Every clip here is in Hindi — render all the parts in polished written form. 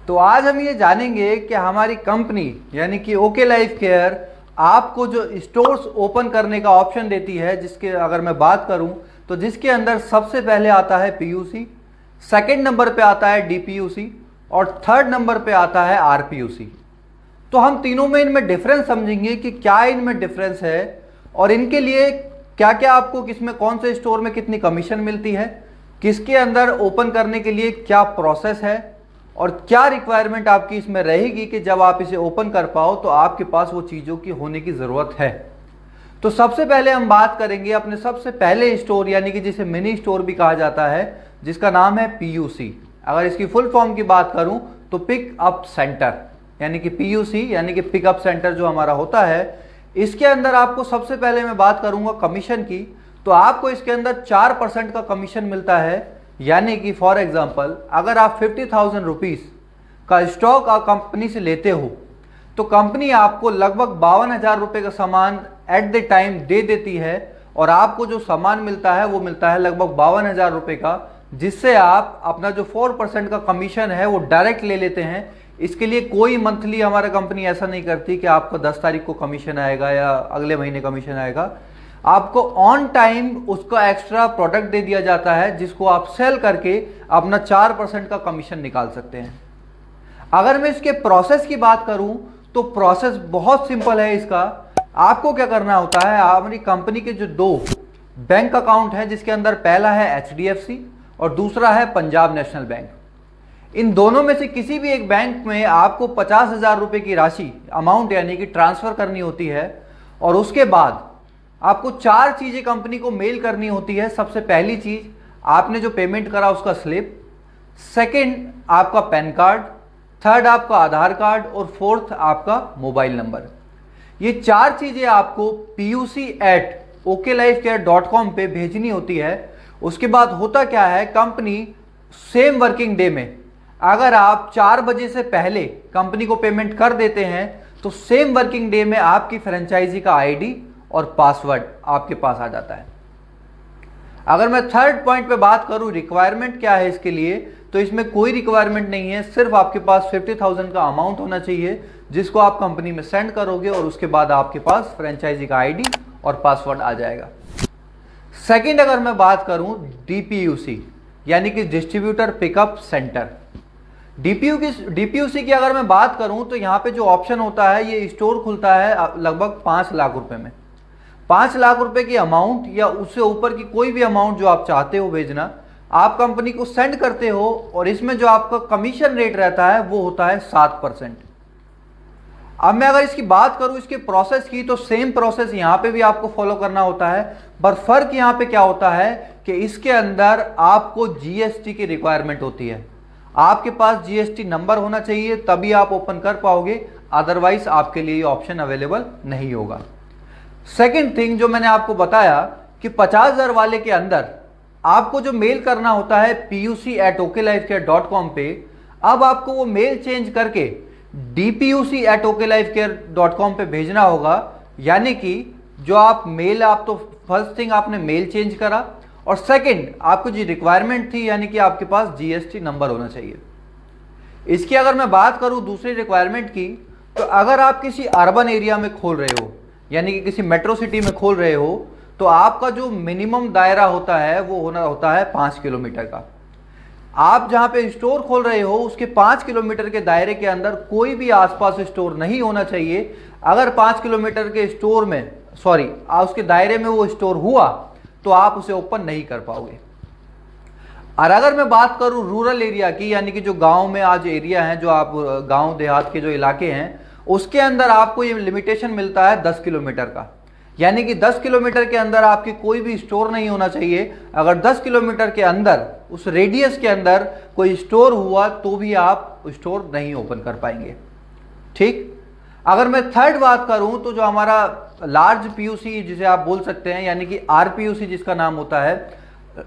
तो आज हम ये जानेंगे कि हमारी कंपनी यानी कि ओके लाइफ केयर आपको जो स्टोर्स ओपन करने का ऑप्शन देती है, जिसके अगर मैं बात करूं तो जिसके अंदर सबसे पहले आता है पीयूसी, सेकंड नंबर पे आता है डीपीयूसी और थर्ड नंबर पे आता है आरपीयूसी। तो हम तीनों में इनमें डिफरेंस समझेंगे कि क्या इनमें डिफरेंस है और इनके लिए क्या क्या आपको किसमें कौन से स्टोर में कितनी कमीशन मिलती है, किसके अंदर ओपन करने के लिए क्या प्रोसेस है और क्या रिक्वायरमेंट आपकी इसमें रहेगी कि जब आप इसे ओपन कर पाओ तो आपके पास वो चीज़ों की होने की ज़रूरत है। तो सबसे पहले हम बात करेंगे अपने सबसे पहले स्टोर यानी कि जिसे मिनी स्टोर भी कहा जाता है, जिसका नाम है पीयूसी। अगर इसकी फुल फॉर्म की बात करूं तो पिक अप सेंटर यानी कि पीयूसी यानी कि पिकअप सेंटर जो हमारा होता है, इसके अंदर आपको सबसे पहले मैं बात करूंगा कमीशन की। तो आपको इसके अंदर 4% का कमीशन मिलता है। यानी कि फॉर एग्जांपल अगर आप 50,000 रुपीज़ का स्टॉक आप कंपनी से लेते हो तो कंपनी आपको लगभग 52,000 रुपये का सामान एट द टाइम दे देती है और आपको जो सामान मिलता है वो मिलता है लगभग 52,000 रुपये का, जिससे आप अपना जो 4% का कमीशन है वो डायरेक्ट ले लेते हैं। इसके लिए कोई मंथली हमारा कंपनी ऐसा नहीं करती कि आपको 10 तारीख को कमीशन आएगा या अगले महीने कमीशन आएगा। आपको ऑन टाइम उसका एक्स्ट्रा प्रोडक्ट दे दिया जाता है जिसको आप सेल करके अपना 4% का कमीशन निकाल सकते हैं। अगर मैं इसके प्रोसेस की बात करूं तो प्रोसेस बहुत सिंपल है इसका। आपको क्या करना होता है, हमारी कंपनी के जो 2 बैंक अकाउंट है जिसके अंदर पहला है एचडीएफसी और दूसरा है पंजाब नेशनल बैंक, इन दोनों में से किसी भी एक बैंक में आपको 50,000 रुपये की राशि अमाउंट यानी कि ट्रांसफ़र करनी होती है और उसके बाद आपको 4 चीज़ें कंपनी को मेल करनी होती है। सबसे पहली चीज़, आपने जो पेमेंट करा उसका स्लिप, सेकंड आपका पैन कार्ड, थर्ड आपका आधार कार्ड और फोर्थ आपका मोबाइल नंबर। ये 4 चीज़ें आपको puc@oklifecare.com पे भेजनी होती है। उसके बाद होता क्या है, कंपनी सेम वर्किंग डे में अगर आप 4 बजे से पहले कंपनी को पेमेंट कर देते हैं तो सेम वर्किंग डे में आपकी फ्रेंचाइजी का आईडी और पासवर्ड आपके पास आ जाता है। अगर मैं थर्ड पॉइंट पे बात करूं रिक्वायरमेंट क्या है इसके लिए, तो इसमें कोई रिक्वायरमेंट नहीं है, सिर्फ आपके पास 50,000 का अमाउंट होना चाहिए जिसको आप कंपनी में सेंड करोगे और उसके बाद आपके पास फ्रेंचाइजी का आईडी और पासवर्ड आ जाएगा। सेकेंड अगर मैं बात करूं डीपीयूसी यानी कि डिस्ट्रीब्यूटर पिकअप सेंटर, डीपीयूसी की अगर मैं बात करूं तो यहाँ पे जो ऑप्शन होता है, ये स्टोर खुलता है लगभग 5 लाख रुपए में। 5 लाख रुपए की अमाउंट या उससे ऊपर की कोई भी अमाउंट जो आप चाहते हो भेजना, आप कंपनी को सेंड करते हो और इसमें जो आपका कमीशन रेट रहता है वो होता है 7%। अब मैं अगर इसकी बात करूं इसके प्रोसेस की, तो सेम प्रोसेस यहाँ पे भी आपको फॉलो करना होता है, पर फर्क यहाँ पे क्या होता है कि इसके अंदर आपको जीएसटी की रिक्वायरमेंट होती है। आपके पास जीएसटी नंबर होना चाहिए तभी आप ओपन कर पाओगे, अदरवाइज आपके लिए ये ऑप्शन अवेलेबल नहीं होगा। सेकंड थिंग जो मैंने आपको बताया कि 50,000 वाले के अंदर आपको जो मेल करना होता है puc@oklifecare.com पे, अब आपको वो मेल चेंज करके dpuc@oklifecare.com पे भेजना होगा। यानी कि जो आप मेल, आप तो फर्स्ट थिंग आपने मेल चेंज करा और सेकंड आपको जो रिक्वायरमेंट थी यानी कि आपके पास जीएसटी नंबर होना चाहिए। इसकी अगर मैं बात करूं दूसरी रिक्वायरमेंट की, तो अगर आप किसी अर्बन एरिया में खोल रहे हो यानी कि किसी मेट्रो सिटी में खोल रहे हो, तो आपका जो मिनिमम दायरा होता है वो होना होता है 5 किलोमीटर का। आप जहां पे स्टोर खोल रहे हो उसके 5 किलोमीटर के दायरे के अंदर कोई भी आसपास स्टोर नहीं होना चाहिए। अगर 5 किलोमीटर के स्टोर में उसके दायरे में वो स्टोर हुआ तो आप उसे ओपन नहीं कर पाओगे। और अगर मैं बात करूं रूरल एरिया की यानी कि जो गांव में आज एरिया है, जो आप गांव देहात के जो इलाके हैं, उसके अंदर आपको ये लिमिटेशन मिलता है 10 किलोमीटर का। यानी कि 10 किलोमीटर के अंदर आपकी कोई भी स्टोर नहीं होना चाहिए। अगर 10 किलोमीटर के अंदर उस रेडियस के अंदर कोई स्टोर हुआ तो भी आप स्टोर नहीं ओपन कर पाएंगे। ठीक, अगर मैं थर्ड बात करूं तो जो हमारा लार्ज पीयूसी जिसे आप बोल सकते हैं यानी कि आरपीयूसी जिसका नाम होता है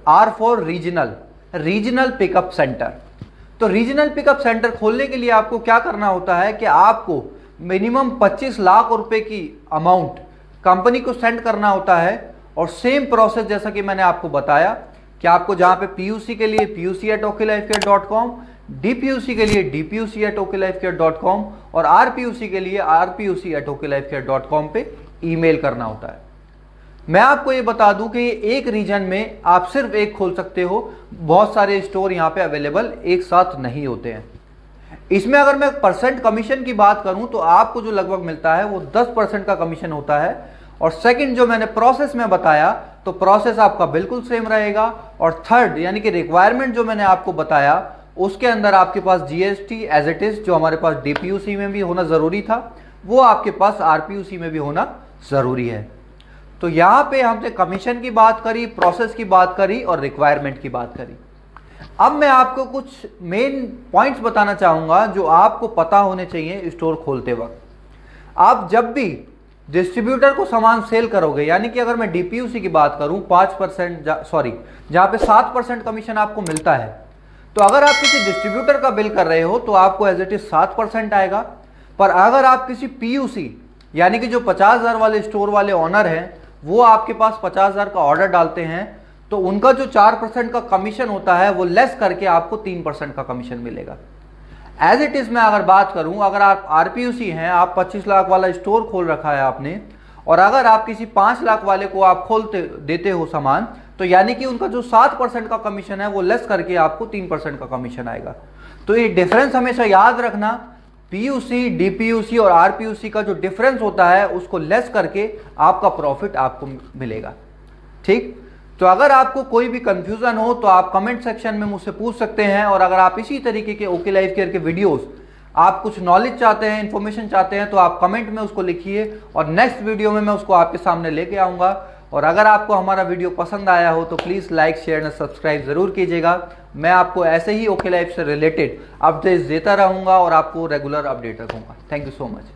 R for regional pickup centre. तो रीजनल पिकअप सेंटर खोलने के लिए आपको क्या करना होता है कि आपको मिनिमम 25 लाख रुपए की अमाउंट कंपनी को सेंड करना होता है और सेम प्रोसेस जैसा कि मैंने आपको बताया कि आपको जहां पे पीयूसी के लिए puc@oklifecare.com, DPUC के लिए dpuc@oklifecare.com और RPUC के लिए rpuc@oklifecare.com पे ईमेल करना होता है। मैं आपको ये बता दूं कि एक रीजन में आप सिर्फ एक खोल सकते हो, बहुत सारे स्टोर यहाँ पे अवेलेबल एक साथ नहीं होते हैं। इसमें अगर मैं परसेंट कमीशन की बात करूं तो आपको जो लगभग मिलता है वो 10% का कमीशन होता है। और सेकंड जो मैंने प्रोसेस में बताया तो प्रोसेस आपका बिल्कुल सेम रहेगा। और थर्ड यानी कि रिक्वायरमेंट जो मैंने आपको बताया उसके अंदर आपके पास GST एज इट इज जो हमारे पास DPUC में भी होना जरूरी था वो आपके पास RPUC में भी होना जरूरी है। तो यहां पे हमने कमीशन की बात करी, प्रोसेस की बात करी और रिक्वायरमेंट की बात करी। अब मैं आपको कुछ मेन पॉइंट्स बताना चाहूंगा जो आपको पता होने चाहिए स्टोर खोलते वक्त। आप जब भी डिस्ट्रीब्यूटर को सामान सेल करोगे, यानी कि अगर मैं DPUC की बात करूं 5% जहां पे 7% कमीशन आपको मिलता है, तो अगर आप किसी डिस्ट्रीब्यूटर का बिल कर रहे हो तो आपको एज इट इज 7% आएगा। पर अगर आप किसी PUC यानी कि जो 50,000 वाले स्टोर वाले ऑनर हैं वो आपके पास 50,000 का ऑर्डर डालते हैं तो उनका जो 4% का कमीशन होता है वो लेस करके आपको 3% का कमीशन मिलेगा। एज इट इज मैं अगर बात करूं, अगर आप RPUC हैं, आप 25 लाख वाला स्टोर खोल रखा है आपने, और अगर आप किसी 5 लाख वाले को आप खोलते देते हो सामान, तो यानी कि उनका जो 7% का कमीशन है वो लेस करके आपको 3% का कमीशन आएगा। तो ये डिफरेंस हमेशा याद रखना, PUC, DPUC और RPUC का जो डिफरेंस होता है उसको लेस करके आपका प्रॉफिट आपको मिलेगा। ठीक, तो अगर आपको कोई भी कंफ्यूजन हो तो आप कमेंट सेक्शन में मुझसे पूछ सकते हैं। और अगर आप इसी तरीके के ओके लाइफ केयर के वीडियोस, आप कुछ नॉलेज चाहते हैं, इंफॉर्मेशन चाहते हैं, तो आप कमेंट में उसको लिखिए और नेक्स्ट वीडियो में मैं उसको आपके सामने लेके आऊँगा। और अगर आपको हमारा वीडियो पसंद आया हो तो प्लीज़ लाइक, शेयर और सब्सक्राइब ज़रूर कीजिएगा। मैं आपको ऐसे ही ओके लाइफ से रिलेटेड अपडेट्स देता रहूँगा और आपको रेगुलर अपडेट रखूँगा। Thank you so much.